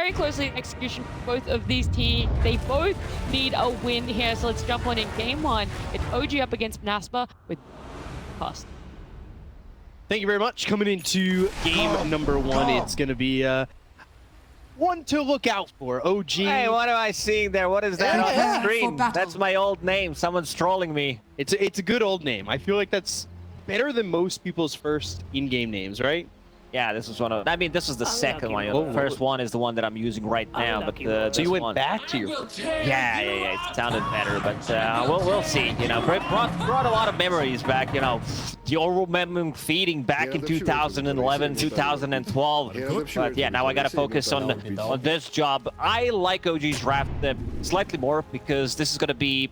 very closely in execution for both of these teams. They both need a win here, so let's jump on in game one. It's OG up against Monaspa with cost. Thank you very much. Coming into game number one, it's going to be one to look out for. OG. Hey, what am I seeing there? What is that on the screen? That's my old name. Someone's trolling me. It's a good old name. I feel like that's better than most people's first in-game names, right? Yeah, this is one of. I mean, this is the second one. The first one is the one that I'm using right now. But so you went back to your. Yeah. It sounded better, but we'll see. You know, brought a lot of memories back. You know, the overwhelming feeding back in 2011, 2012. But yeah, now I gotta focus on this job. I like OG's draft slightly more because this is gonna be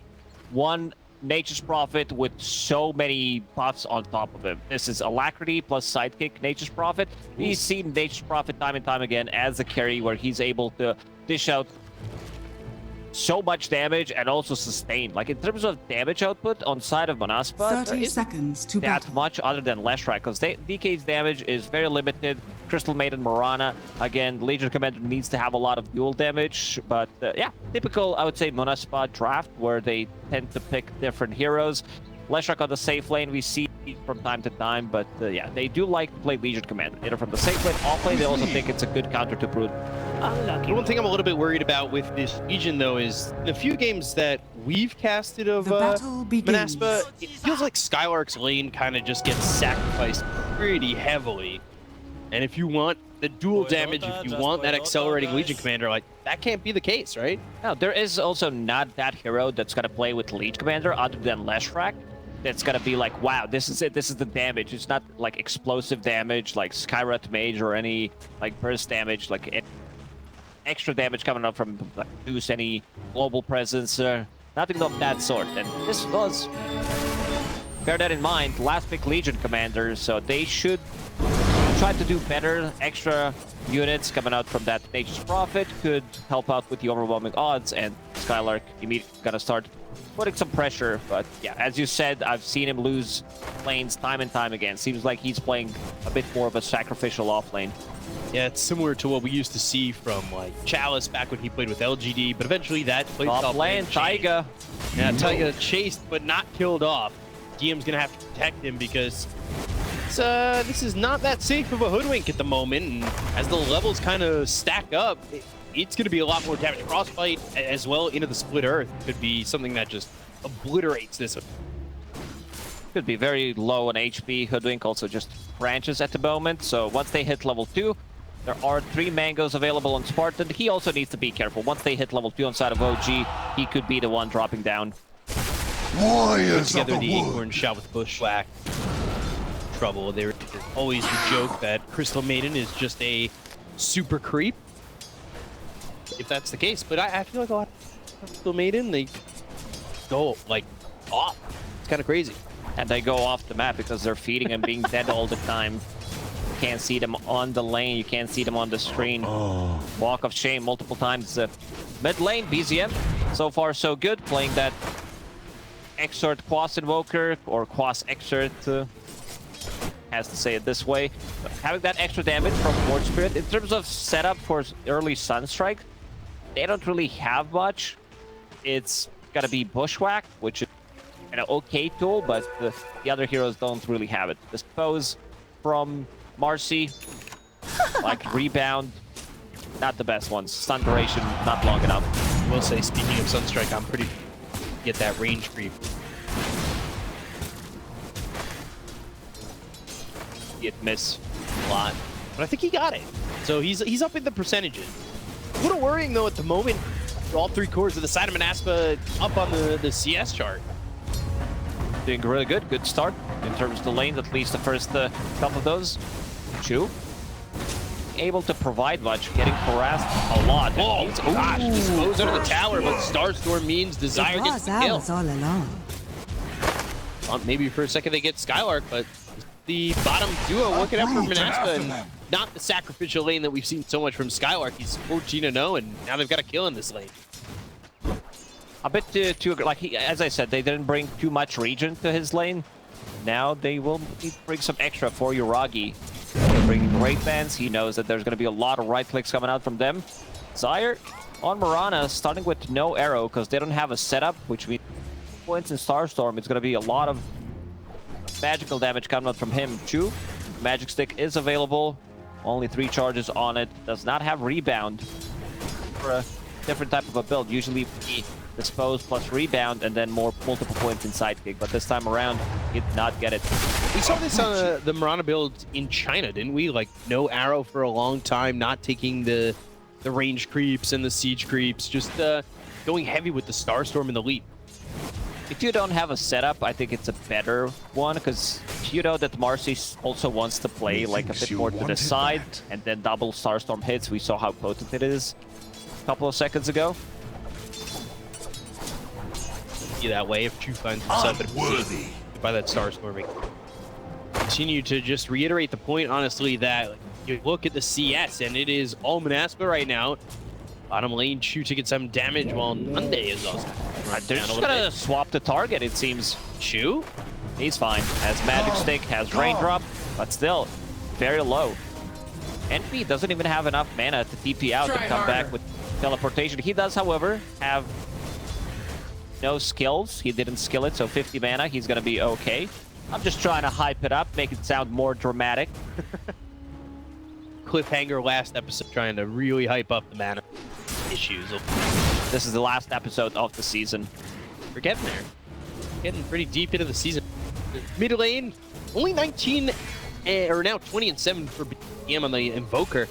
one Nature's Prophet with so many buffs on top of him. This is Alacrity plus Sidekick Nature's Prophet. He's seen Nature's Prophet time and time again as a carry where he's able to dish out so much damage and also sustain. Like in terms of damage output on side of Monaspa, 30 seconds to that battle. much other than Leshrac, because DK's damage is very limited. Crystal Maiden, Morana, again, Legion Commander needs to have a lot of dual damage, but yeah, typical, I would say, Monaspa draft where they tend to pick different heroes. Leshrac on the safe lane we see from time to time, but yeah, they do like to play Legion Commander. Either from the safe lane, off lane, they also think it's a good counter to Brood. The one thing I'm a little bit worried about with this Legion, though, is the few games that we've casted of Monaspa, it feels like Skylark's lane kind of just gets sacrificed pretty heavily. And if you want the dual damage, if you want that accelerating Legion Commander, like, that can't be the case, right? No, there is also not that hero that's going to play with Legion Commander other than Leshrac. That's going to be like, wow, this is it. This is the damage. It's not like explosive damage like Skywrath Mage or any like burst damage, like extra damage coming up from like boost any global presence, nothing of that sort. And this was, bear that in mind, last pick Legion Commander, so they should try to do better. Extra units coming out from that Nature's Prophet could help out with the overwhelming odds, and Skylark immediately gonna start putting some pressure. But yeah, as you said, I've seen him lose lanes time and time again. Seems like he's playing a bit more of a sacrificial off lane. Yeah, it's similar to what we used to see from like Chalice back when he played with LGD, but eventually that played off lane. Taiga. Yeah, Taiga chased but not killed off. DM's gonna have to protect him because this is not that safe of a hoodwink at the moment, and as the levels kind of stack up, it's going to be a lot more damage. Frostbite as well into the Split Earth could be something that just obliterates this. Could be very low on HP. Hoodwink also just branches at the moment, so once they hit level 2, there are 3 mangoes available on Spartan. He also needs to be careful. Once they hit level 2 on side of OG, he could be the one dropping down. Put together the Acorn shot with Bushwhack. Trouble. There's always the joke that Crystal Maiden is just a super creep, if that's the case. But I feel like a lot of Crystal Maiden, they go like off. It's kind of crazy. And they go off the map because they're feeding and being dead all the time. You can't see them on the lane. You can't see them on the screen. Walk of shame multiple times. Mid lane, BZM. So far, so good. Playing that Exort Quas Invoker or Quas Exort. Has to say it this way. Having that extra damage from Ward Spirit. In terms of setup for early Sunstrike, they don't really have much. It's gotta be Bushwhack, which is an okay tool, but the other heroes don't really have it. The Pose from Marcy, like Rebound, not the best ones. Stun duration, not long enough. I will say, speaking of Sunstrike, I'm pretty get that range creep. It miss a lot, but I think he got it. So he's up in the percentages. A little worrying though at the moment. All 3 cores of the side of Monaspa up on the CS chart. Doing really good. Good start in terms of the lanes, at least the first couple of those. Chu able to provide much, getting harassed a lot. Oh gosh, just goes under the tower, but Starstorm means Desire gets the kill. All along. Maybe for a second they get Skylark, but the bottom duo working out for Monaspa, and not the sacrificial lane that we've seen so much from Skylark. He's 14-0, and now they've got a kill in this lane. A bit too like as I said, they didn't bring too much regen to his lane. Now they will need to bring some extra for Yuragi. They're bringing great bands. He knows that there's going to be a lot of right clicks coming out from them. Zaire on Marana, starting with no arrow because they don't have a setup, which means points in Starstorm. It's going to be a lot of magical damage coming out from him. Chu, magic stick is available. Only 3 charges on it. Does not have rebound for a different type of a build. Usually dispose plus rebound and then more multiple points in sidekick. But this time around, he did not get it. We saw this on the Marana build in China, didn't we? Like, no arrow for a long time, not taking the range creeps and the siege creeps, just going heavy with the Starstorm in the lead. If you don't have a setup, I think it's a better one, because you know that Marcy also wants to play like a bit more to the side, and then double Starstorm hits. We saw how potent it is a couple of seconds ago. That way, if Chu finds himself by that Starstorming. Continue to just reiterate the point, honestly, that you look at the CS, and it is all Monaspa right now. Bottom lane, Chu taking some damage, while Nande is also They're just gonna swap the target, it seems. Chu? He's fine. Has magic stick, has raindrop, but still very low. NP doesn't even have enough mana to TP out and come back with teleportation. He does, however, have no skills. He didn't skill it, so 50 mana, he's gonna be okay. I'm just trying to hype it up, make it sound more dramatic. Cliffhanger last episode, trying to really hype up the mana issues. This is the last episode of the season. We're getting there. Getting pretty deep into the season. Mid lane, only 19, or now 20 and 7 for BZM on the Invoker.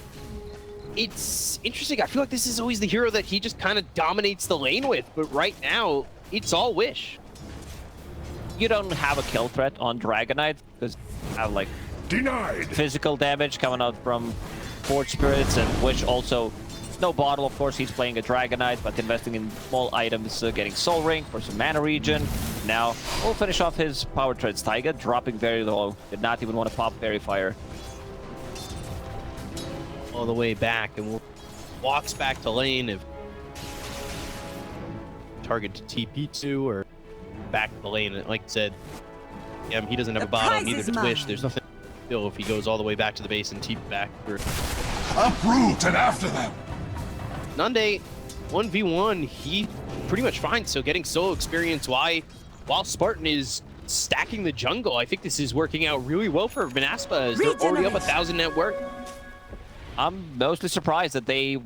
It's interesting. I feel like this is always the hero that he just kind of dominates the lane with, but right now, it's all Wish. You don't have a kill threat on Dragonite because you have like denied physical damage coming out from Forge Spirits, and Wish also no bottle. Of course, he's playing a Dragonite, but investing in small items, getting Soul Ring for some mana regen. Now we'll finish off his power treads. Taiga dropping very low. Did not even want to pop Fairy Fire. All the way back, and walks back to lane if target to TP2 or back to the lane. Like I said, he doesn't have a bottle, neither does Wish. There's nothing still if he goes all the way back to the base and TP back. uproot and after them. Nande 1v1, he pretty much fine. So getting solo experience while Spartan is stacking the jungle. I think this is working out really well for Monaspa as they're already up 1,000 net worth. I'm mostly surprised that they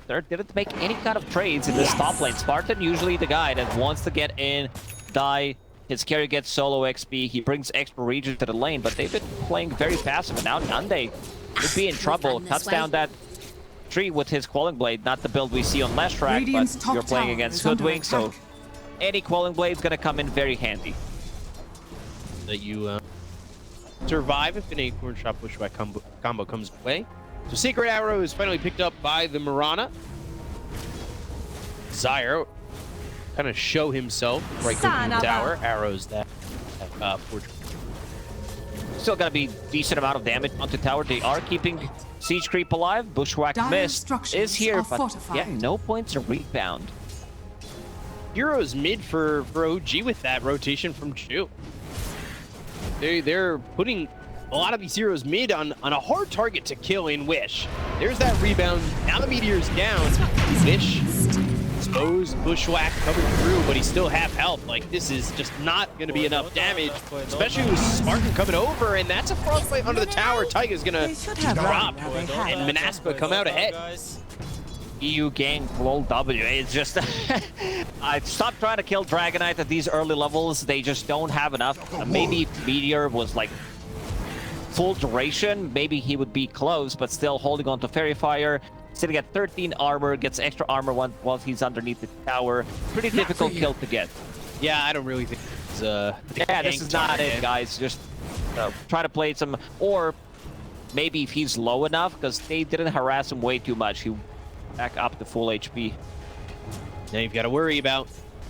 didn't make any kind of trades in this top lane. Spartan usually the guy that wants to get in, die, his carry gets solo XP, he brings extra regen to the lane, but they've been playing very passive, and now Nande would be in trouble. Cuts down that tree with his Quelling Blade, not the build we see on Leshrac, but you're playing against Hoodwink, so any Quelling Blade's gonna come in very handy. That you survive if an Acorn Shot Bushwhack combo comes away. So Sacred Arrow is finally picked up by the Marana. Zaire kind of show himself right in the tower. Arrows that Still gonna be decent amount of damage onto tower. They are keeping Siege Creep alive. Bushwhack Mist is here, but yeah, no points of rebound. Heroes mid for OG with that rotation from Chu. They're putting a lot of these heroes mid on a hard target to kill in Wish. There's that rebound. Now the Meteor's down. Wish exposed, Bushwhack coming through, but he's still half health. Like, this is just not going to be enough damage, especially with Spartan coming over, and that's a frostbite under the tower. Taiga's going to drop, and Monaspa come out ahead. EU gang roll W. It's just I stopped trying to kill Dragonite at these early levels. They just don't have enough. Maybe if Meteor was like full duration, maybe he would be close, but still holding on to Fairy Fire. Sitting at 13 armor, gets extra armor while he's underneath the tower. Pretty difficult kill to get. Yeah, I don't really think it's yeah, this is not it, guys. Just try to play some, or maybe if he's low enough, because they didn't harass him way too much. He back up to full HP. Now you've got to worry about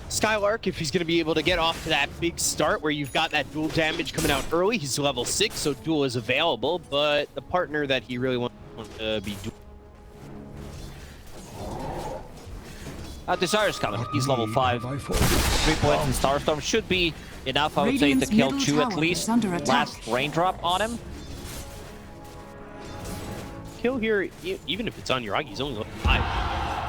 Skylark if he's going to be able to get off to that big start where you've got that dual damage coming out early. He's level 6, so dual is available, but the partner that he really wants to be dual. Desire's coming. He's level 5. 3 points in Starstorm should be enough, I would say, to kill Chu at least. Last raindrop on him. Kill here, even if it's on Yuragi, he's only level 5.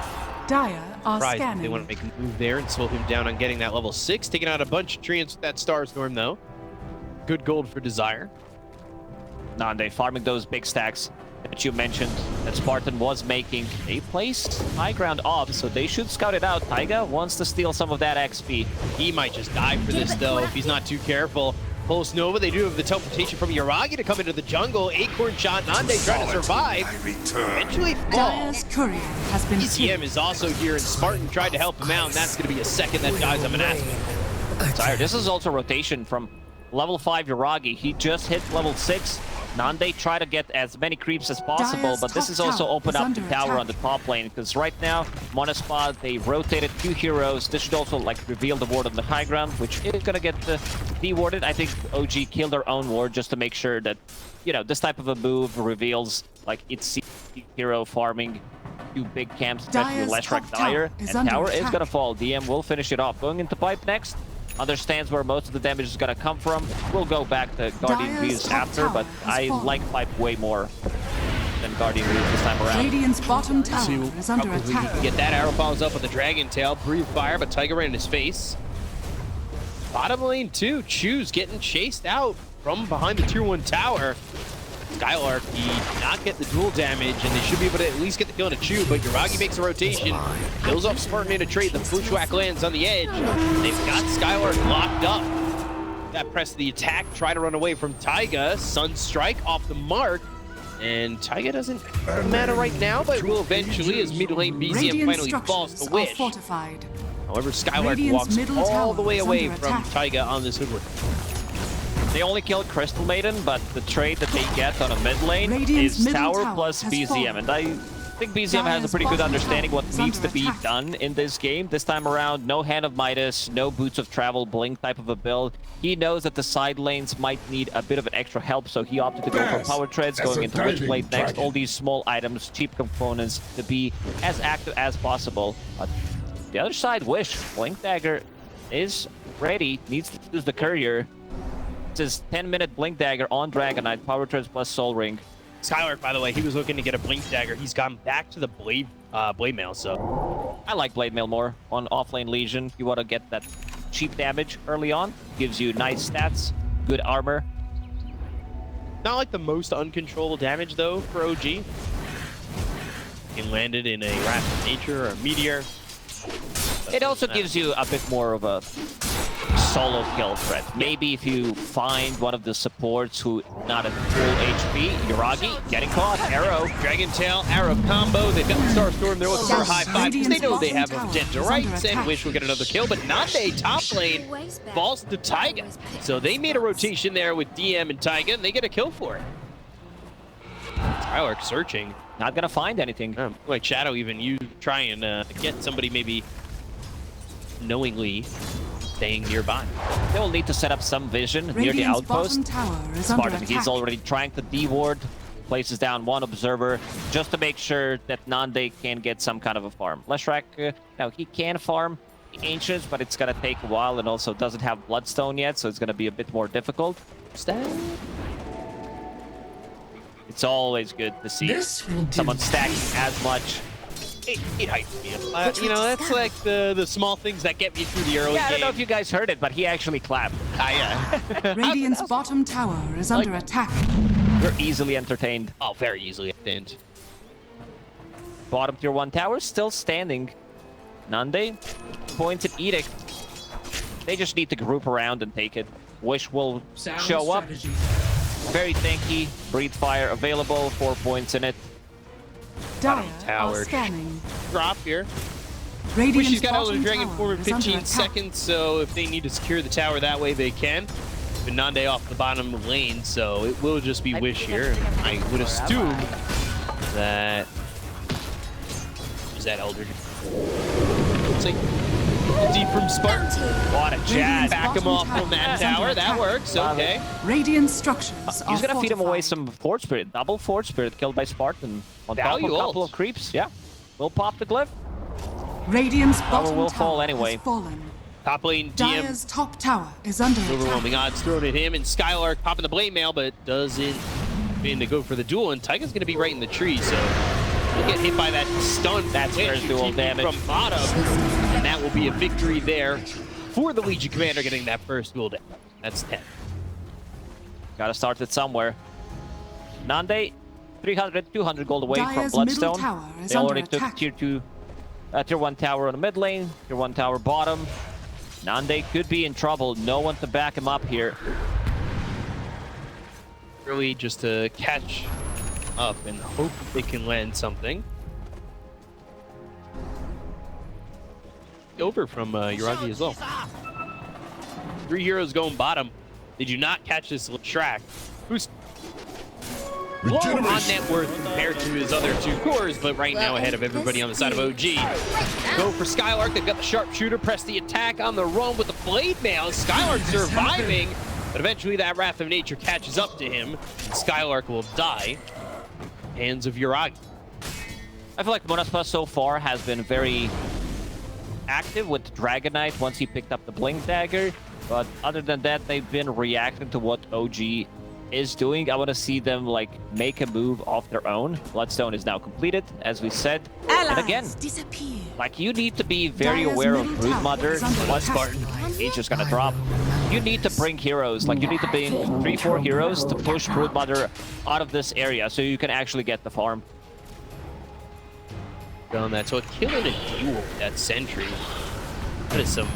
Dire are Surprised they scanning. want to make a move there and slow him down on getting that level 6. Taking out a bunch of treants with that Star Storm, though. Good gold for Desire. Nande farming those big stacks that you mentioned that Spartan was making. They placed high ground off, so they should scout it out. Taiga wants to steal some of that XP. He might just die for this, though, if he's not too careful. Pulse Nova, they do have the teleportation from Yuragi to come into the jungle. Acorn shot, Nande trying to survive. I return. Eventually fall. Dire's courier has been BZM killed. is also here, and Spartan tried to help him out, and that's going to be a second that dies on Monaspa. Sire, this is also rotation from level 5 Yuragi. He just hit level 6. Nande try to get as many creeps as possible, Dire's but this top is also tower opened is up under the tower attack. on the top lane, because right now, Monaspa, they rotated 2 heroes. This should also like reveal the ward on the high ground, which is gonna get de-warded. I think OG killed their own ward just to make sure that, you know, this type of a move reveals like its hero farming 2 big camps, especially Dire's Leshrac top Dire, tower is and under tower is attack. gonna fall. DM will finish it off. Going into pipe next. Understands where most of the damage is gonna come from. We'll go back to Guardian Dire's Views top after, tower but has I fallen. like pipe way more than Guardian Views this time around. Radiant's bottom tower is under Probably attack. get that arrow follows up with the Dragon Tail. Breathe fire, but Taiga ran in his face. Bottom lane, too. Chu's getting chased out from behind the tier 1 tower. Skylark, he did not get the dual damage, and they should be able to at least get the kill on a Chu, but Yuragi makes a rotation, kills off Spartan in a trade. The Bushwhack lands on the edge. They've got Skylark locked up. That press the attack, try to run away from Taiga. Sun Strike off the mark, and Taiga doesn't matter right now, but will eventually as mid lane BZM Radiant finally falls structures to are Wish. fortified. However, Skylark Radiant's walks middle all tower the way is away under from attack. Taiga on this hoodwork. They only killed Crystal Maiden, but the trade that they get on a mid lane Radiant's is middle tower tower plus has BZM, fallen. and I think BZM has a Dire's pretty good bottom understanding what tower is needs under to be attack. done in this game. This time around, no Hand of Midas, no Boots of Travel, Blink type of a build. He knows that the side lanes might need a bit of an extra help, so he opted to go for Yes, power treads, as going a into guiding Witchblade next. dragon. All these small items, cheap components to be as active as possible. But the other side, Wish, Blink Dagger is ready, needs to use the courier. It's his 10-minute Blink Dagger on Dragonite, power treads plus Soul Ring. Skylark, by the way, he was looking to get a Blink Dagger. He's gone back to the Blade Mail, so I like Blade Mail more on offlane Legion. You want to get that cheap damage early on. Gives you nice stats, good armor. not like the most uncontrollable damage, though, for OG. He landed in a Wrath of Nature or a Meteor. It also gives you a bit more of a solo kill threat. Maybe if you find one of the supports who not at full HP, Yuragi getting caught, arrow. Dragon Tail, Arrow combo. They've got the Star Storm. They're looking for a high five because they know they have a dead to rights and Wish will get another kill, but Nande top lane falls to Taiga. So they made a rotation there with DM and Taiga, and they get a kill for it. Skylark searching. Not gonna find anything. Like Shadow, even you try and get somebody maybe knowingly staying nearby. They'll need to set up some vision near the Radiant's bottom outpost. tower is under Spartan, he's attack. already trying to de-ward, places down one observer just to make sure that Nande can get some kind of a farm. Leshrac, now he can farm the Ancients, but it's gonna take a while and also doesn't have Bloodstone yet, so it's gonna be a bit more difficult. It's always good to see This will do. someone stacking as much. It hypes me up. You know, that's like the small things that get me through the early Yeah, I don't game. know if you guys heard it, but he actually clapped. Yeah. Radiant's bottom tower is under attack. We're easily entertained. Oh, very easily end. Bottom tier 1 tower still standing. Nande points at Edict. They just need to group around and take it. Wish will show up. Very tanky. Breathe fire available. 4 points in it. Dire tower. are scanning. Drop here. Radiant's Wish he's got Elder bottom Dragon tower form in is under 15 attack. seconds, so if they need to secure the tower that way, they can. But Nande off the bottom lane, so it will just be Wish here. I would assume that... Is that Elder? Looks like deep from Spartan. What a Radiant's chat. Back him bottom off tower from that is under tower. That attack. works, okay. Radiant structures are He's gonna feed him away fortified. some Force Spirit. Double Force Spirit killed by Spartan. On top of Value a couple ult. of creeps. Yeah. We'll pop the glyph. Radiant's Tower bottom will tower fall anyway. has fallen. Top lane, DM. Dire's top tower is under attack. Overwhelming odds thrown at him, and Skylark popping the blade mail, but doesn't mean to go for the duel, and Taiga's going to be right in the tree, so He'll get hit by that stun. That's Twitch first dual TP damage. from bottom. And that will be a victory there for the Legion Commander getting that first dual damage. That's 10. Gotta start it somewhere. Nande, 300, 200 gold away from Dire's middle Bloodstone. tower is They already under took attack. tier 1 tower on the mid lane, tier 1 tower bottom. Nande could be in trouble. No one to back him up here. Really just to catch up and hope they can land something. Over from Yuragi as well. 3 heroes going bottom. Did you not catch this little Shrek? Who's low on net worth compared to his other 2 cores, but right now ahead of everybody on the side of OG. Go for Skylark. They've got the sharpshooter. Press the attack on the run with the blade mail. Skylark surviving, but eventually that Wrath of Nature catches up to him. Skylark will die. Hands of Yuragi. I feel like Monaspa so far has been very active with Dragon Knight once he picked up the Blink Dagger. But other than that, they've been reacting to what OG is doing. I want to see them like make a move off their own. Bloodstone is now completed, as we said. And again, Disappear. like you need to be very Dire's aware of middle tower Broodmother. is under One attack. Spartan, he's just gonna drop. You need to bring heroes. Like you need to bring 3-4 heroes to push Broodmother out of this area so you can actually get the farm. On that, so a kill and a duel with that sentry. That is some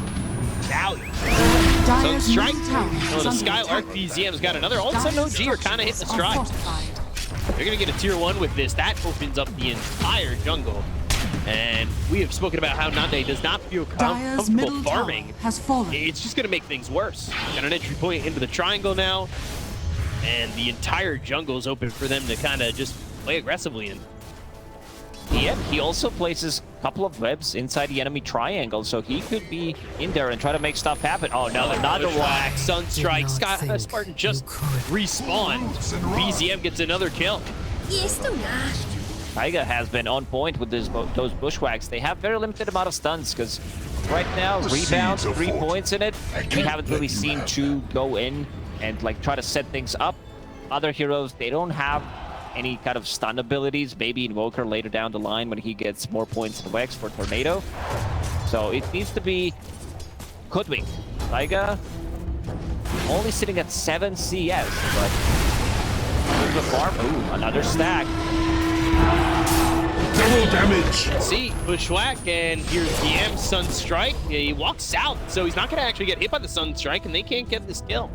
value. So strike. So the Skylark BZM's got another. All of a sudden, OG are kind of hitting the stride. They're gonna get a tier 1 with this. That opens up the entire jungle. And we have spoken about how Nande does not feel comfortable farming. Has fallen. It's just gonna make things worse. Got an entry point into the triangle now, and the entire jungle is open for them to kind of just play aggressively in. Yeah, he also places a couple of webs inside the enemy triangle, so he could be in there and try to make stuff happen. Oh no, another one. Sunstrike. Spartan just respawned. BZM gets another kill. Taiga has been on point with those bushwhacks. They have very limited amount of stuns because right now, rebound, 3 points in it. We haven't really seen Chu go in and like try to set things up. Other heroes, they don't have any kind of stun abilities. Maybe Invoker later down the line when he gets more points in Wex for Tornado. So it needs to be Hoodwink. Taiga only sitting at 7 CS, but here's the farm. Ooh, another stack. Double damage. See, bushwhack, and here's DM Sunstrike. Yeah, he walks south, so he's not going to actually get hit by the Sunstrike, and they can't get this kill.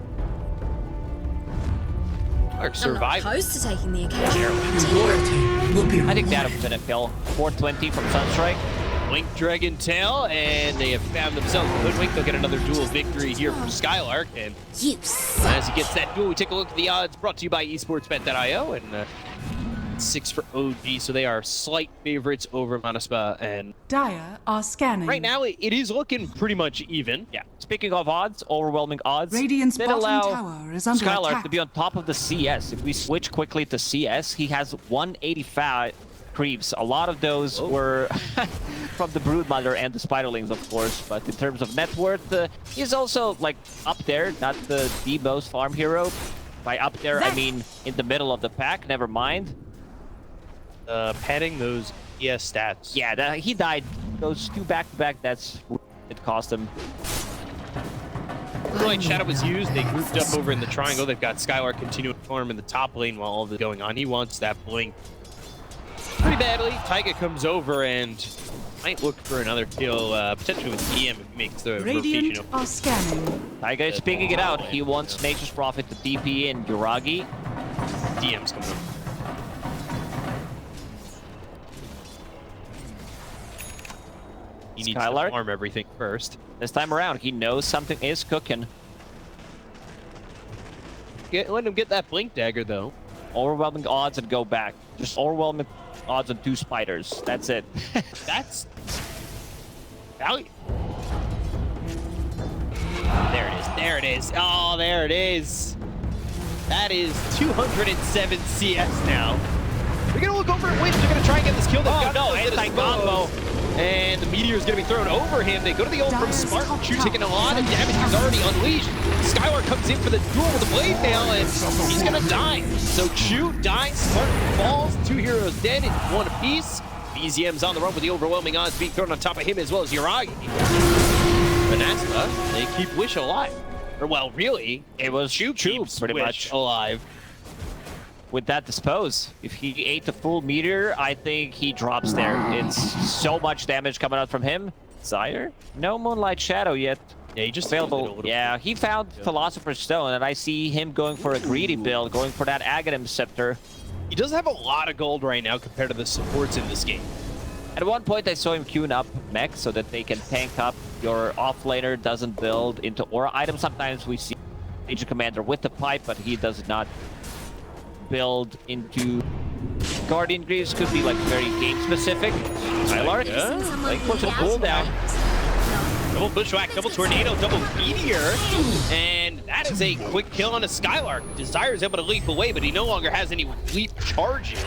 Or I'm not survive. opposed to taking the occasion. I think that would have been a kill. 420 from Sunstrike. Blink Dragon Tail, and they have found themselves a Hoodwink. They'll get another duel victory here from Skylark. And as he gets that duel, we take a look at the odds brought to you by esportsbet.io. And 6 for OG, so they are slight favorites over Monaspa. And Dire are scanning. right now, it is looking pretty much even. Yeah. Speaking of odds, overwhelming odds, Radiant's did bottom allow tower is under Skylark attack. to be on top of the CS. If we switch quickly to CS, he has 185 creeps. A lot of those were from the Broodmother and the Spiderlings, of course. But in terms of net worth, he's also like up there, not the most farm hero. By up there, I mean in the middle of the pack. Never mind. Padding those ES stats. Yeah, he died. Those 2 back-to-back, it cost him. Light Shadow was used. They grouped up over in the triangle. They've got Skylark continuing to farm in the top lane while all this is going on. He wants that blink pretty badly. Taiga comes over and might look for another kill, potentially with DM if he makes the Radiant rotation. are scanning. Taiga is speaking it out. He wants Nature's Prophet to DP in Yuragi. DM's coming over. He needs to Skylark? farm everything first. This time around, he knows something is cooking. Let him get that blink dagger though. Overwhelming odds and go back. Just overwhelming odds on 2 spiders. That's it. That's value. There it is. There it is. Oh, there it is. That is 207 CS now. We're gonna look over at Wins. They're gonna try and get this kill. They've got no, it as anti-combo. well. And and the meteor is going to be thrown over him. They go to the ult from Spartan. Chu taking a lot of damage. He's already unleashed. Skylark comes in for the duel with the blade nail, and he's going to die. So Chu dies, Spartan falls, 2 heroes dead in one apiece. BZM's on the run with the overwhelming odds being thrown on top of him, as well as Yuragi. Monaspa, they keep Wish alive. Or, well, really, It was Chu keeps pretty Wish much. alive. With that dispose, if he ate the full meteor, I think he drops there. It's so much damage coming out from him. Sire? No Moonlight Shadow yet. Yeah, he just Available. Yeah, he found Philosopher's Stone, and I see him going for a greedy build, going for that Aghanim Scepter. He does have a lot of gold right now compared to the supports in this game. At one point, I saw him queuing up mech so that they can tank up. Your offlaner doesn't build into aura items. Sometimes we see Agent Commander with the pipe, but he does not build into Guardian Greaves. Could be like very game specific. Skylark, like pushing a cooldown. Double bushwhack, double tornado, double meteor, and that is a quick kill on a Skylark. Desire is able to leap away, but he no longer has any leap charges.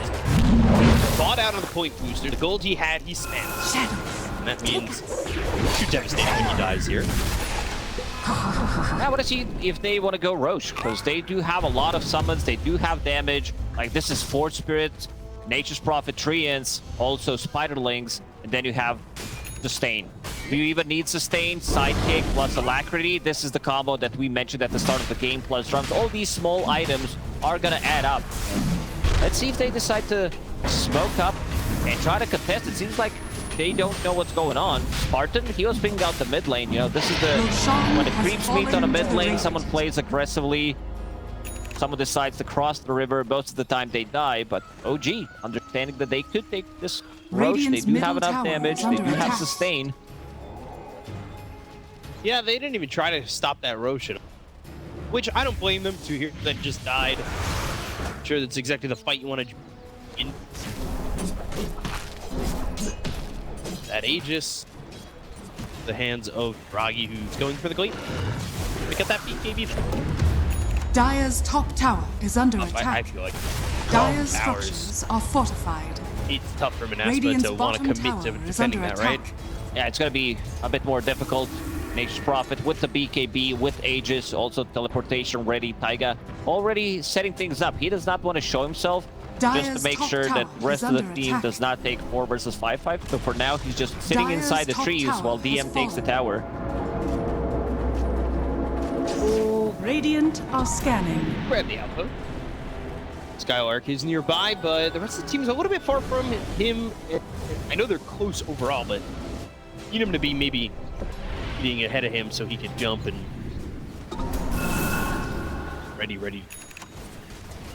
Bought out on the point booster. The gold he had, he spent. And that means too devastating when he dies here. I want to see if they want to go Roche, because they do have a lot of summons, they do have damage. Like, this is Forge Spirit, Nature's Prophet, Treants, also Spiderlings, and then you have Sustain. Do you even need Sustain, Sidekick, plus Alacrity? This is the combo that we mentioned at the start of the game, plus drums. All these small items are going to add up. Let's see if they decide to smoke up and try to contest. It seems like they don't know what's going on. Spartan, he was picking out the mid lane. You know, this is the when the creeps meet on a mid lane, someone plays aggressively, someone decides to cross the river. Most of the time they die, but OG, understanding that they could take this Roche, they do have enough damage, they do have sustain. Yeah, they didn't even try to stop that Roche at all. Which I don't blame them. 2 heroes that just died. I'm sure that's exactly the fight you want to in. That Aegis, the hands of Yuragi, who's going for the gleam. Pick up that BKB. Dire's top tower is under I attack. feel like Dire's towers. structures are fortified. It's tough for Monaspa Radiant's to want to bottom commit to tower is defending under that, right? attack. Yeah, it's going to be a bit more difficult. Nature's Prophet with the BKB, with Aegis, also teleportation ready. Taiga already setting things up. He does not want to show himself, just Dire's to make top sure that tower the rest is of the under team attack. does not take 4 versus 5-5. So for now, he's just sitting Dire's inside the top trees tower while has DM takes the tower. Radiant are scanning. Grab the outpost. Skylark is nearby, but the rest of the team is a little bit far from him. I know they're close overall, but you need him to be maybe being ahead of him so he can jump and ready.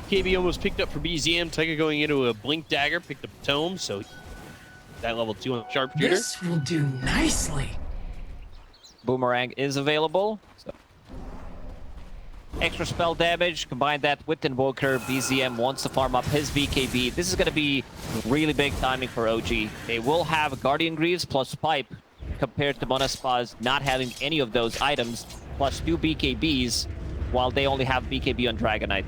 KB almost picked up for BZM. Taiga going into a blink dagger, picked up a tome, so that level 2 on sharpshooter. This will do nicely. Boomerang is available. So. Extra spell damage, combine that with Invoker. BZM wants to farm up his BKB. This is going to be really big timing for OG. They will have Guardian Greaves plus Pipe compared to Monaspa's not having any of those items, plus 2 BKBs, while they only have BKB on Dragonite.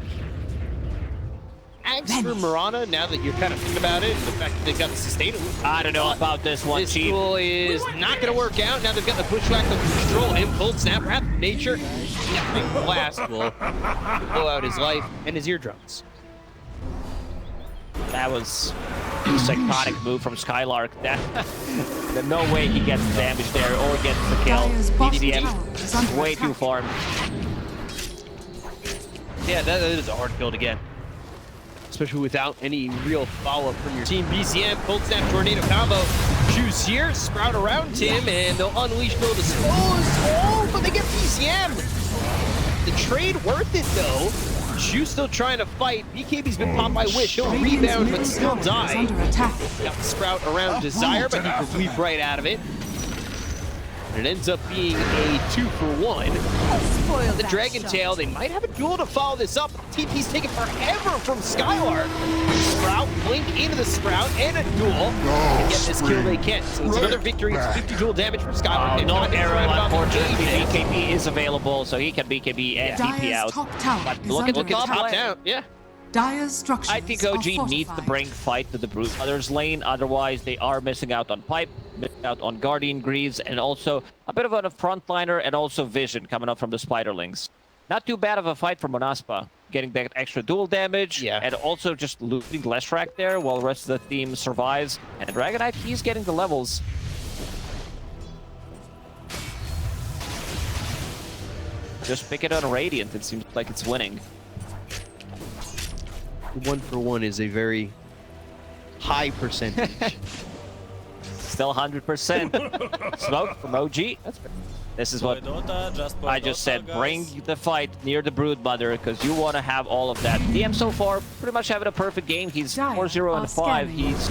Axe for Mirana, now that you're kind of thinking about it, and the fact that they've got the sustain. I don't know about this one, This Chief. duel is not going to work out. Now they've got the bushwhack that can control him. Cold Snap, Wrath of Nature. Definitely Blast will blow out his life and his eardrums. That was a psychotic move from Skylark. There's no way he gets damage there or gets the kill. Dire's bottom BZM tower is under way attack. too farmed. Yeah, that is a hard kill to get. Especially without any real follow-up from your team. BZM, Cold Snap, Tornado combo. Juice here, sprout around him, and they'll unleash, they'll dispose. Oh, but they get BZM. The trade worth it, though. Juice still trying to fight. BKB's been popped by Wish. He'll Radiant's rebound, but middle still tower is die. under attack. Got the sprout around Desire, but he can leap right out of it. And it ends up being a 2-for-1. The Dragon Tail, they might have a duel to follow this up. TP's taking forever from Skylark. Sprout, blink into the Sprout, and a duel. And get this kill they can. So it's another victory. It's 50 duel damage from Skylark. Oh, They've no not been arrow, threatened off the unfortunately. gate. BKB is available, so he can BKB and TP Dire's out. top tower But is look at under the top attack. lane. Out, yeah. Dire's structures I think are OG needs to fortified. bring fight to the Brute Brothers lane, otherwise they are missing out on Pipe, missing out on Guardian Greaves, and also a bit of a frontliner and also Vision coming up from the Spiderlings. Not too bad of a fight for Monaspa, getting that extra dual damage, and also just looting Leshrac there while the rest of the team survives. And Dragonite, he's getting the levels. Just pick it on Radiant, it seems like it's winning. 1-for-1 is a very high percentage. Still 100%. Smoke from OG. This is what I just said. Bring the fight near the Broodmother because you want to have all of that. DM so far pretty much having a perfect game. He's 4-0-5. He's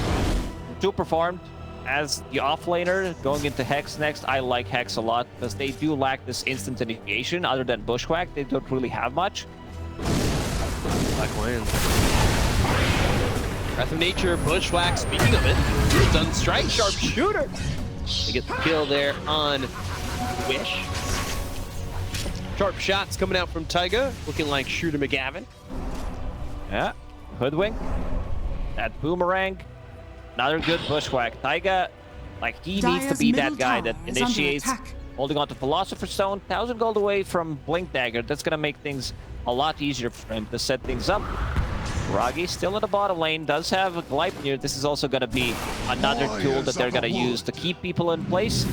super farmed as the offlaner going into Hex next. I like Hex a lot because they do lack this instant initiation. Other than Bushwhack, they don't really have much. Black lands. Breath of Nature, Bushwhack, speaking of it, Stun Strike, Sharpshooter. They get the kill there on Wish. Sharp shots coming out from Taiga, looking like Shooter McGavin. Yeah, Hoodwink. That Boomerang. Another good Bushwhack. Taiga, like, he needs to be that guy that initiates, holding on to Philosopher's Stone, 1,000 gold away from Blink Dagger. That's going to make things a lot easier for him to set things up. Yuragi still in the bottom lane, does have a Gleipnir. This is also going to be another tool that they're going to use to keep people in place.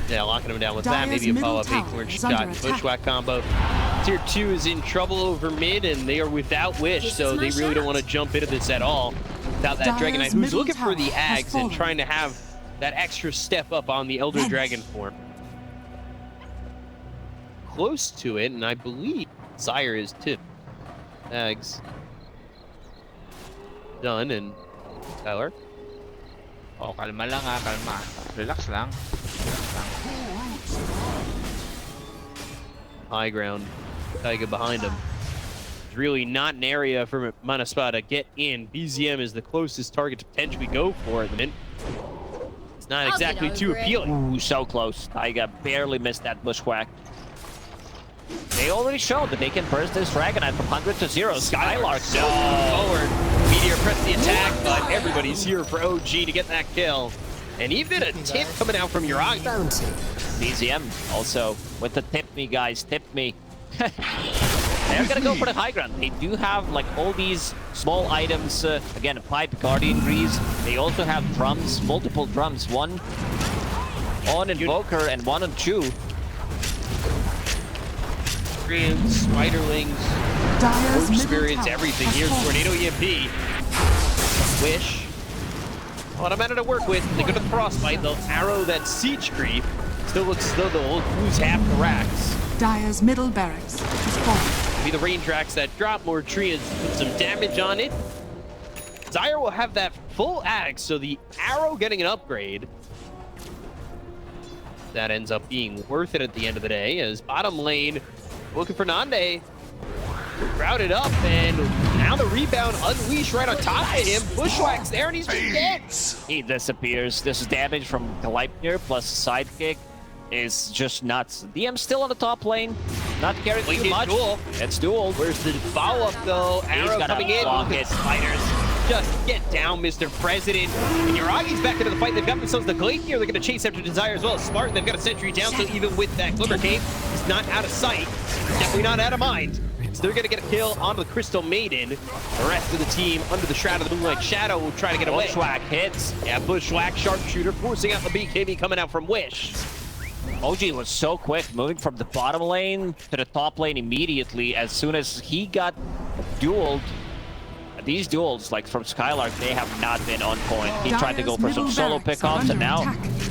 Yeah, locking him down with that. Maybe a follow-up Acorn shot. Bushwhack combo. Tier 2 is in trouble over mid, and they are without Wish, so they really don't want to jump into this at all without that Dragonite, who's looking for the Ags and trying to have that extra step up on the Elder Dragon form. Close to it, and I believe Sire is too. Ags done, and Tyler. Oh, kalma lang ha, kalma. Relax lang. Relax lang. High ground. Taiga behind him. It's really not an area for Monaspa to get in. BZM is the closest target to potentially go for at the minute. It's not exactly too appealing. Ooh, so close. Taiga barely missed that Bushwhack. They already showed that they can burst this Dragonite from 100 to 0. Skylark still forward. Meteor press the attack, but everybody's here for OG to get that kill. And even a tip coming out from Yuragi. BZM also with the tip me, guys. Tip me. They're gonna go for the high ground. They do have like all these small items. Again, a Pipe, Guardian Greaves. They also have drums, multiple drums. One on Invoker and one on Chu. Spiderlings, Orb Spirits, everything. Here's Tornado EMP. Wish. What a matter to work with. They go to the Frostbite. They'll arrow that Siege Creep. Still looks as though they'll lose half the racks. Dire's middle barracks is falling. Be the range racks that drop more trees, put some damage on it. Zyre will have that full axe, so the arrow getting an upgrade. That ends up being worth it at the end of the day, as bottom lane looking for Nande. Routed up, and now the rebound unleashed right on top of him. Bushwhack's there, and he's dead. He disappears. This is damage from Gleipnir plus sidekick is just nuts. DM still on the top lane, not carrying too much. Duel. It's duel. Where's the follow-up though? Arrow coming in. Block it. Spiders. Just get down, Mr. President. And Yuragi's back into the fight. They've got themselves the Gleipnir. They're going to chase after Desire as well. Smart. They've got a sentry down, so even with that Glimmer Cape, he's not out of sight. Definitely not out of mind. So they're going to get a kill onto the Crystal Maiden. The rest of the team under the Shroud of the Moonlight Shadow will try to get away. Bushwhack hits. Yeah, Bushwhack, Sharpshooter, forcing out the BKB coming out from Wish. OG was so quick, moving from the bottom lane to the top lane immediately as soon as he got dueled. These duels, like from Skylark, they have not been on point. He tried to go for some solo pickoffs, and now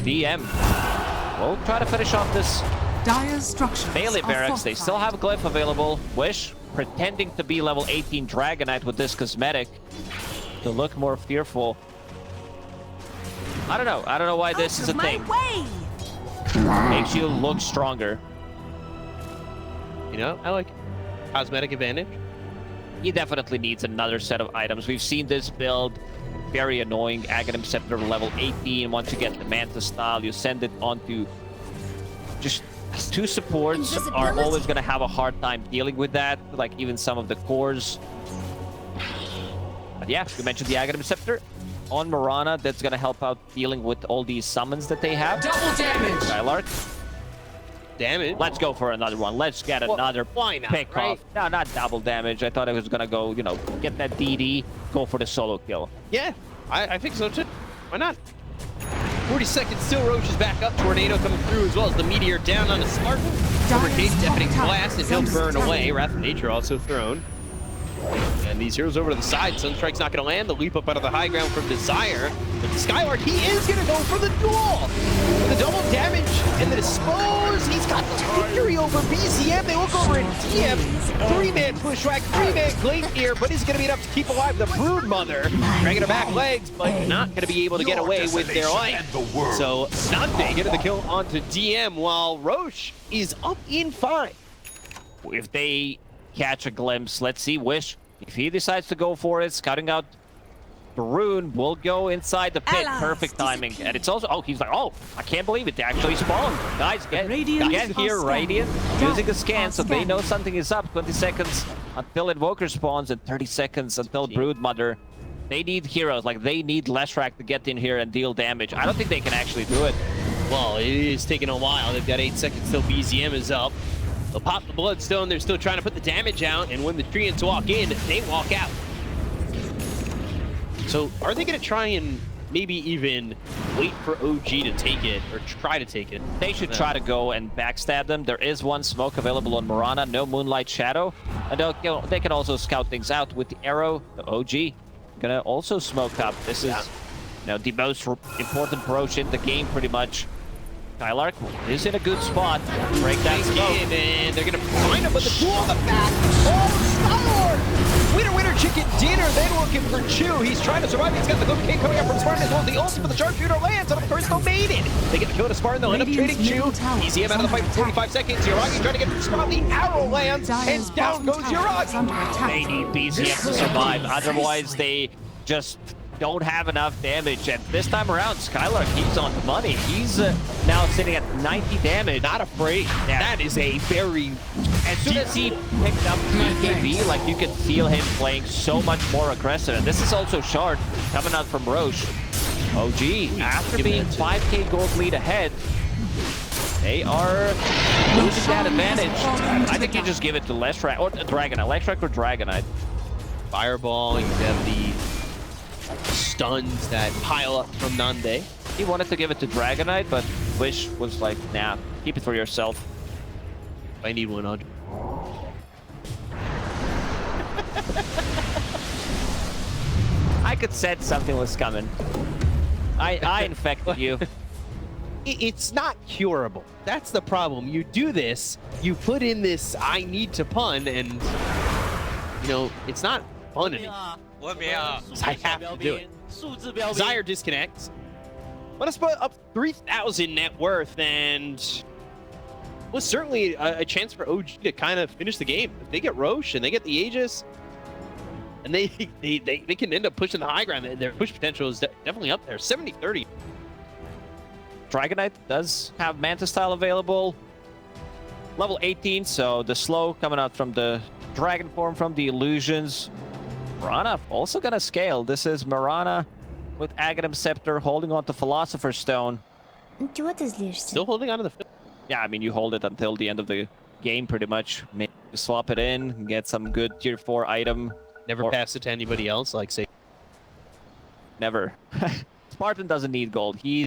DM will try to finish off this melee barracks. They still have Glyph available. Wish pretending to be level 18 Dragonite with this cosmetic to look more fearful. I don't know. I don't know why this is a thing. Makes you look stronger. You know, I like cosmetic advantage. He definitely needs another set of items. We've seen this build. Very annoying. Aghanim Scepter level 18. Once you get the Manta style, you send it onto just Two supports are always going to have a hard time dealing with that, like even some of the cores. But yeah, you mentioned the Aghanim Scepter on Mirana. That's going to help out dealing with all these summons that they have. Double damage! Skylark. Damage. Let's go for another one. Let's get another why not, pick right? off. No, not double damage. I thought it was going to go, you know, get that DD, go for the solo kill. Yeah, I think so too. Why not? 40 seconds still. Roche is back up. Tornado coming through as well as the meteor down on the Spartan. Overcase deafening blast and he'll burn away. Wrath of Nature also thrown. And these heroes over to the side. Sunstrike's not going to land. The leap up out of the high ground from Desire. But Skylark, he is going to go for the duel. With the double damage and the dispose. He's got the victory over BZM. They look over at DM. 3-man pushback, 3-man Glacier, but he's going to be enough to keep alive the Brood Mother. Dragging her back legs, but not going to be able to get away with their life. So Nande getting the kill onto DM while Roche is up in 5. If they catch a glimpse, let's see Wish. If he decides to go for it, scouting out the rune will go inside the pit. Perfect timing. And it's also, he's like, I can't believe it. They actually spawned. Guys, get here, Radiant. Using the scan, so they know something is up. 20 seconds until Invoker spawns and 30 seconds until Brood Mother. They need heroes. Like, they need Leshrac to get in here and deal damage. I don't think they can actually do it. Well, it is taking a while. They've got 8 seconds till BZM is up. They'll pop the Bloodstone. They're still trying to put the damage out, and when the Treants walk in, they walk out. So are they going to try and maybe even wait for OG to take it, or try to take it? They should try to go and backstab them. There is one smoke available on Mirana, no Moonlight Shadow. And they can also scout things out with the arrow. The OG gonna also smoke up. This is the most important approach in the game, pretty much. Skylark is in a good spot. Break that smoke. And they're going to find him with the tool on the back. Oh, Skylord! Winner, winner, chicken dinner. Then looking for Chu. He's trying to survive. He's got the Goku King coming up from Spartan as well. The ultimate, the sharpshooter lands, and of course, no maiden. They get the KOTA Spartan. They'll end up trading Chu. BZM out of the fight for 45 seconds. Yuragi trying to get to the spot. The arrow lands, and down goes Yuragi. They need BZM to survive. Otherwise, they just don't have enough damage. And this time around, Skylark, he's on the money. He's now sitting at 90 damage. Not afraid. Yeah. That is a very... As soon as he picked up BKB, like, you could feel him playing so much more aggressive. And this is also Shard coming out from Roche. OG, after being 5k gold lead ahead, they are losing that advantage. I think you just give it to Leshrac, or Dragonite. Leshrac or Dragonite. Fireball, you have the stuns that pile up from Nande. He wanted to give it to Dragonite, but Wish was like, nah, keep it for yourself. I need 100. I could sense something was coming. I infected you. It's not curable. That's the problem. You do this, you put in this I need to pun, and it's not fun anymore. I have to do it. Desire disconnects. Monaspa up 3,000 net worth, and was certainly a chance for OG to kind of finish the game. If they get Roche and they get the Aegis, and they can end up pushing the high ground. Their push potential is definitely up there. 70-30. Dragonite does have Manta Style available. Level 18, so the slow coming out from the Dragon form from the Illusions. Mirana also gonna scale. This is Mirana with Aghanim Scepter holding on to Philosopher's Stone. Still holding on to the... Yeah, I mean, you hold it until the end of the game, pretty much. Maybe swap it in, get some good tier 4 item. Never pass it to anybody else, like, say... Never. Spartan doesn't need gold. He...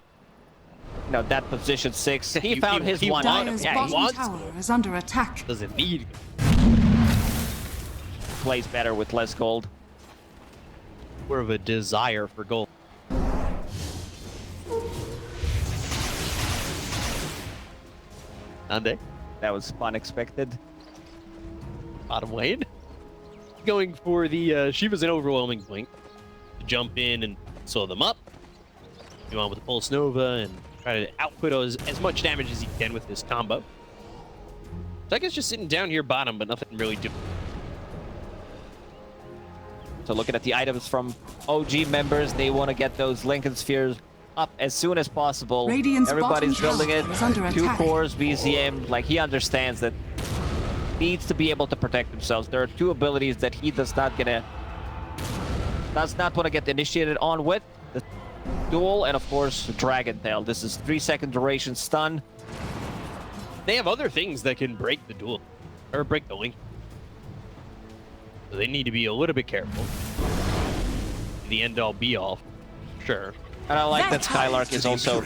that position 6. He found his one item. Yeah, he wants tower is under attack. Doesn't need. Plays better with less gold. More of a desire for gold. Nande? That was unexpected. Bottom lane. Going for the Shiva's an overwhelming blink. To jump in and slow them up. Go on with the Pulse Nova and try to output as much damage as he can with this combo. Taiga's just sitting down here bottom, but nothing really doing. So looking at the items from OG members, they want to get those Lincoln Spheres up as soon as possible. Radiant's Everybody's bottom building it. tower is under 2 attack. cores, BZM. Like, he understands that needs to be able to protect themselves. There are 2 abilities that he does not want to get initiated on with. The duel and, of course, Dragon Tail. This is 3-second duration stun. They have other things that can break the duel, or break the link. So they need to be a little bit careful. The end-all, be-all, sure. And I like that Skylark is also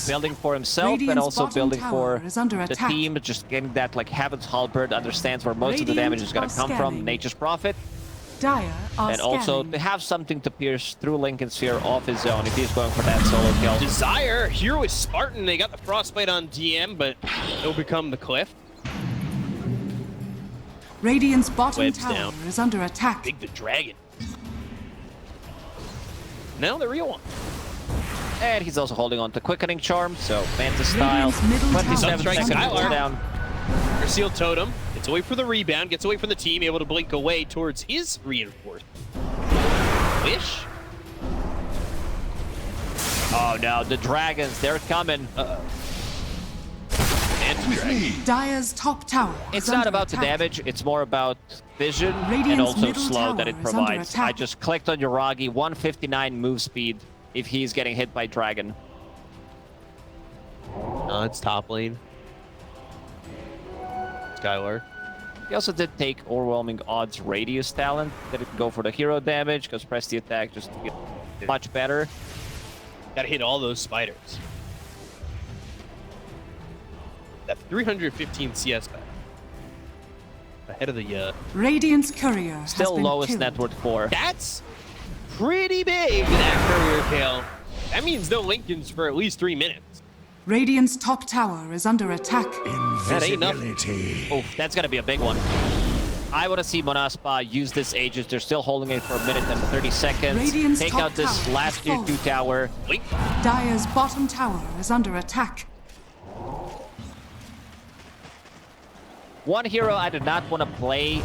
building for himself and also building for the team. Just getting that, like, Heaven's Halberd, understands where most of the damage is going to come from. Nature's Prophet. Dire are And also scanning. to have something to pierce through Lincoln Sphere off his own if he's going for that solo kill. Desire, here with Spartan, they got the Frostbite on DM, but it'll become the Cliff. Radiant's bottom Webs tower down. is under attack. Big the Dragon. Now the real one. And he's also holding on to Quickening Charm, so Manta style. Radiant's middle tower 27 Strike seconds Skylark. cooldown. Seal Totem gets away for the rebound, gets away from the team, able to blink away towards his reinforcement. Wish. Oh no, the dragons, they're coming. And Dragon. Dire's top tower is It's not under about the attack. damage, it's more about vision and Radiant's also middle slow that tower it is under provides. attack. I just clicked on Yuragi, 159 move speed if he's getting hit by Dragon. It's top lane. Skylar. He also did take Overwhelming Odds Radius talent. Didn't go for the hero damage, because press the attack just to get much better. Gotta hit all those spiders. That 315 CS back. Ahead of the, Radiant's courier has Still been lowest killed. net worth 4. That's pretty big, that courier kill. That means no Lincolns for at least 3 minutes. Radiant's top tower is under attack. That ain't nothing. Invisibility. Oh, that's gonna be a big one. I want to see Monaspa use this Aegis. They're still holding it for a minute and 30 seconds. Radiant's Take top out this tower last is tier full. 2 tower. Wait. Dire's bottom tower is under attack. One hero I do not want to play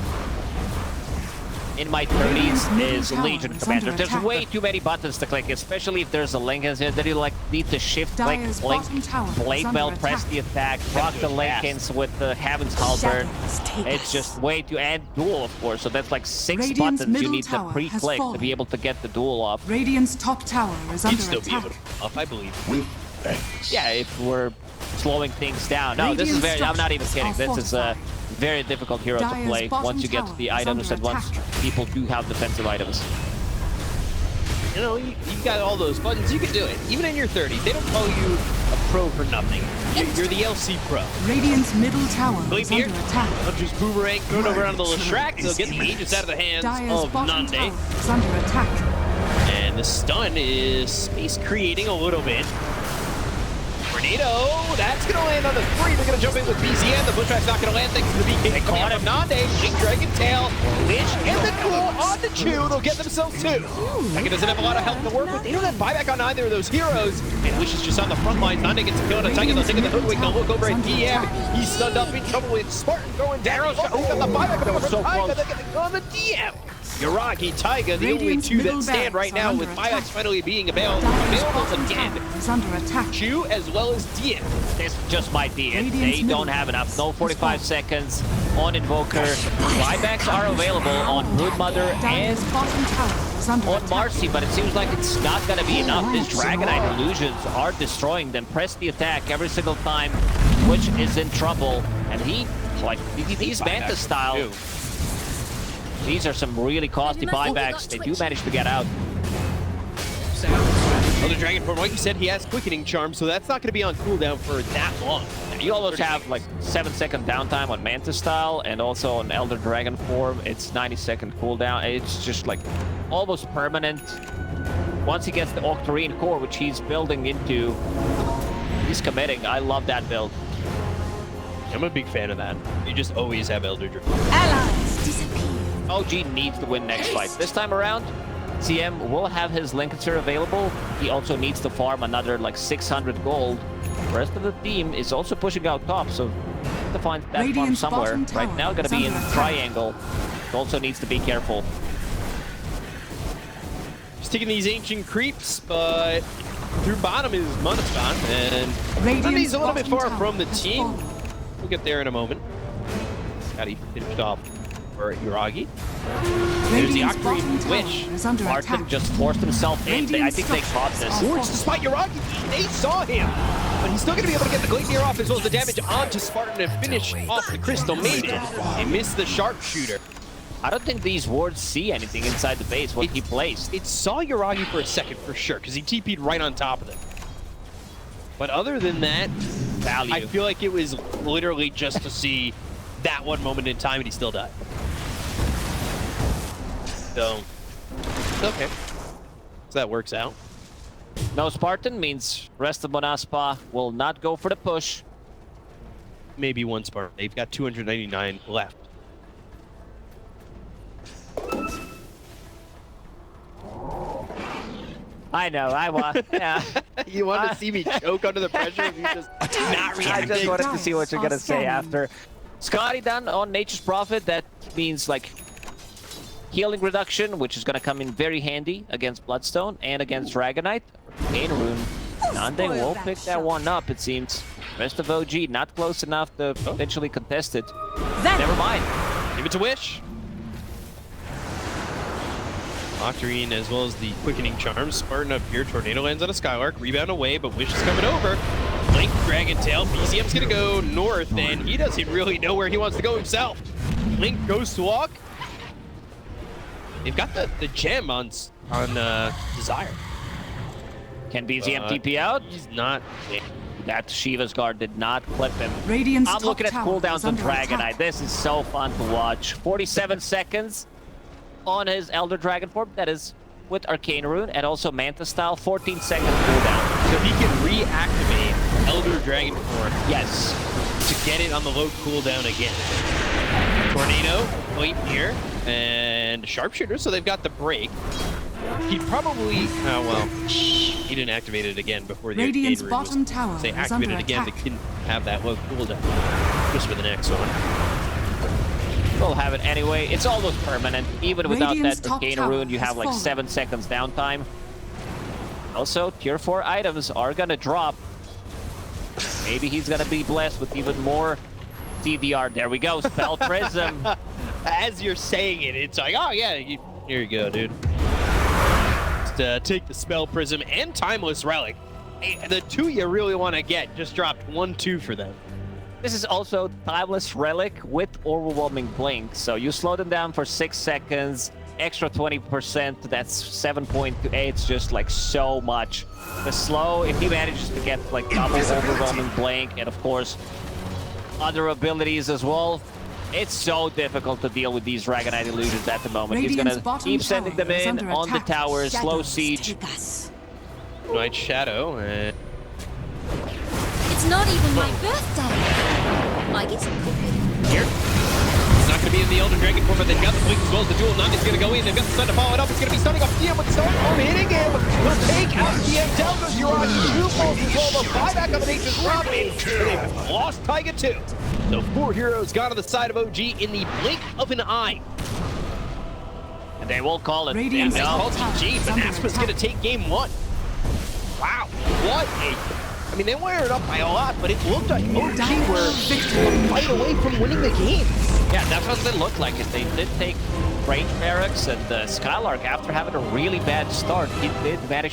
in my 30s is tower Legion is Commander. under There's attack. way too many buttons to click, especially if there's a Lincoln here that you like need to shift click, Dire's blink, bottom tower is blade under belt, press attack. the attack, rock the Lincolns with the Heaven's Halberd. It's just way too, and duel of course, so that's like 6 Radiant's buttons you middle need to tower has pre-click to fallen. be able to get the duel off. Radiant's top tower is He'd under still be able attack. to up, I believe. With thanks. Yeah, if we're slowing things down. No, this is Radiant very, I'm not even kidding. structures This is are a very difficult hero to Dire's play bottom once you get to tower the is items under and once attack. people do have defensive items. You know, you've got all those buttons. You can do it. Even in your 30s, they don't call you a pro for nothing. You're the LC pro. Radiant's middle tower Believe is here, under attack. Hunter's Boomerang thrown over onto the Leshrac. They'll get the Aegis out of the hands Dire's of bottom Nande. tower is under attack. And the stun is space creating a little bit. Tornado, that's gonna land on the 3. They're gonna jump in with BZM. The Bushwhack's not gonna land thanks to the BK. They caught him. Nande, Blink Dragon Tail, Lich, and the duel on the Chu. They'll get themselves 2. Taiga doesn't have a lot of health to work with. They don't have buyback on either of those heroes. And Lich is just on the front line. Nande gets a kill on a Taiga. They'll take the hoodwink. They'll look over at DM. He's stunned up, in trouble with Spartan throwing down. Oh, got the buyback over so Taiga. close. They're getting on the DM. Yuragi, Taiga, the only Radiant's 2 that middle stand right barracks are now with under buybacks attack. finally being available Dire's bottom again. tower is under attack. Chu as well as DM. This just might be it. Radiant's They middle don't have enough. No is 45 full. seconds on Invoker. Buybacks are available on Broodmother and Dire's bottom tower is under on attack. Marcy, but it seems like it's not going to be enough. These Dragonite illusions are destroying them. Press the attack every single time, which is in trouble. And he, like, these Manta style, Too. these are some really costly buybacks. They do manage to get out. Other Dragon form, like you said, he has Quickening Charm, so that's not going to be on cooldown for that long. You almost have like 7-second downtime on Manta style, and also on Elder Dragon form, it's 90-second cooldown. It's just like almost permanent. Once he gets the Octarine core, which he's building into, he's committing. I love that build. I'm a big fan of that. You just always have Elder Dragon. Allies disappear. OG needs to win next fight. This time around, CM will have his Lincoln available. He also needs to farm another like 600 gold. The rest of the team is also pushing out top, so to find that farm Radiant's somewhere. bottom Right tower now, gonna is be in under attack. triangle. Also needs to be careful. Just taking these ancient creeps, but Through bottom is Monaspa, and he's a little bit far from the team. We'll get there in a moment. Got he finished off for Yuragi. There's the Octarine Wish. Martin just forced himself in. I think they caught this. Forged despite Yuragi, they saw him. But he's still going to be able to get the Glacier off as well as the damage onto Spartan to finish off the Crystal Maiden. He missed the Sharpshooter. I don't think these wards see anything inside the base, what he placed. It saw Yuragi for a second for sure, because he TP'd right on top of them. But other than that, Value. I feel like it was literally just to see that one moment in time and he still died. So, it's okay. So that works out. No Spartan means rest of Monaspa will not go for the push. Maybe one Spartan. They've got 299 left. I know, I want. Yeah. You want to see me choke under the pressure if you just not reacting? I just wanted to see what you're gonna say after. Scotty done on Nature's Prophet. That means like healing reduction, which is gonna come in very handy against Bloodstone and against Dragonite. Pain Rune. Nande will pick that one up, it seems. Rest of OG not close enough to potentially contest it. Never mind. Give it to Wish. Octarine as well as the Quickening Charms. Spartan up here. Tornado lands on a Skylark. Rebound away, but Wish is coming over. Blink, Dragon Tail. BZM's gonna go north, and he doesn't really know where he wants to go himself. Link goes to walk. They've got the gem on Desire. Can BZM TP out? He's not. That Shiva's Guard did not clip him. Radiant's I'm looking at top tower cooldowns is on under Dragonite. attack. This is so fun to watch. 47 seconds on his Elder Dragon form. That is with Arcane Rune and also Manta Style. 14 second cooldown. So he can reactivate Elder Dragon form. Yes. To get it on the low cooldown again. Tornado, Blade here, and Sharpshooter, so they've got the break. He'd probably, oh well, he didn't activate it again before the Radiant's Arcane Rune bottom was, tower they is activated under it again, attack. they didn't have that low cooldown. Just for the next one. We'll have it anyway. It's almost permanent. Even without Radiant's that top Arcane tower Rune, you has have like fallen. 7 seconds downtime. Also, tier 4 items are gonna drop. Maybe he's gonna be blessed with even more CDR. There we go, Spell Prism. As you're saying it, it's like, oh yeah, here you go, dude. Just take the Spell Prism and Timeless Relic. Hey, the two you really want to get just dropped 1-2 for them. This is also Timeless Relic with Overwhelming Blink. So you slow them down for 6 seconds, extra 20%, that's 7.8. It's just like so much. The slow, if he manages to get like double Overwhelming Blink, and of course, other abilities as well, it's so difficult to deal with these Dragonite illusions at the moment. He's Radiant's gonna bottom keep sending them tower is in under on the attack. towers, slow Shadows siege. take us. Night Shadow, and It's not even my birthday. I get some cookie. here. He's not going to be in the Elder Dragon form, but they've got the Blink as well as the Dual None is going to go in. They've got the Sun to follow it up. It's going to be starting off DM with the Stone Form hitting him. Will take out DM. Down goes Yuragi. 2 balls as well. The buyback of the Nature's Prophet. And they've lost Taiga too. So 4 heroes gone to the side of OG in the blink of an eye. And they will call it. Radiant's They Yeah, called top tower GG, is but under Naspa's going to attack. take game 1. Wow. What a... I mean, they wear it up by a lot, but it looked like OG were a fight away from winning the game. Yeah, that's what they looked like. They did take Range Barracks and Skylark after having a really bad start. He did manage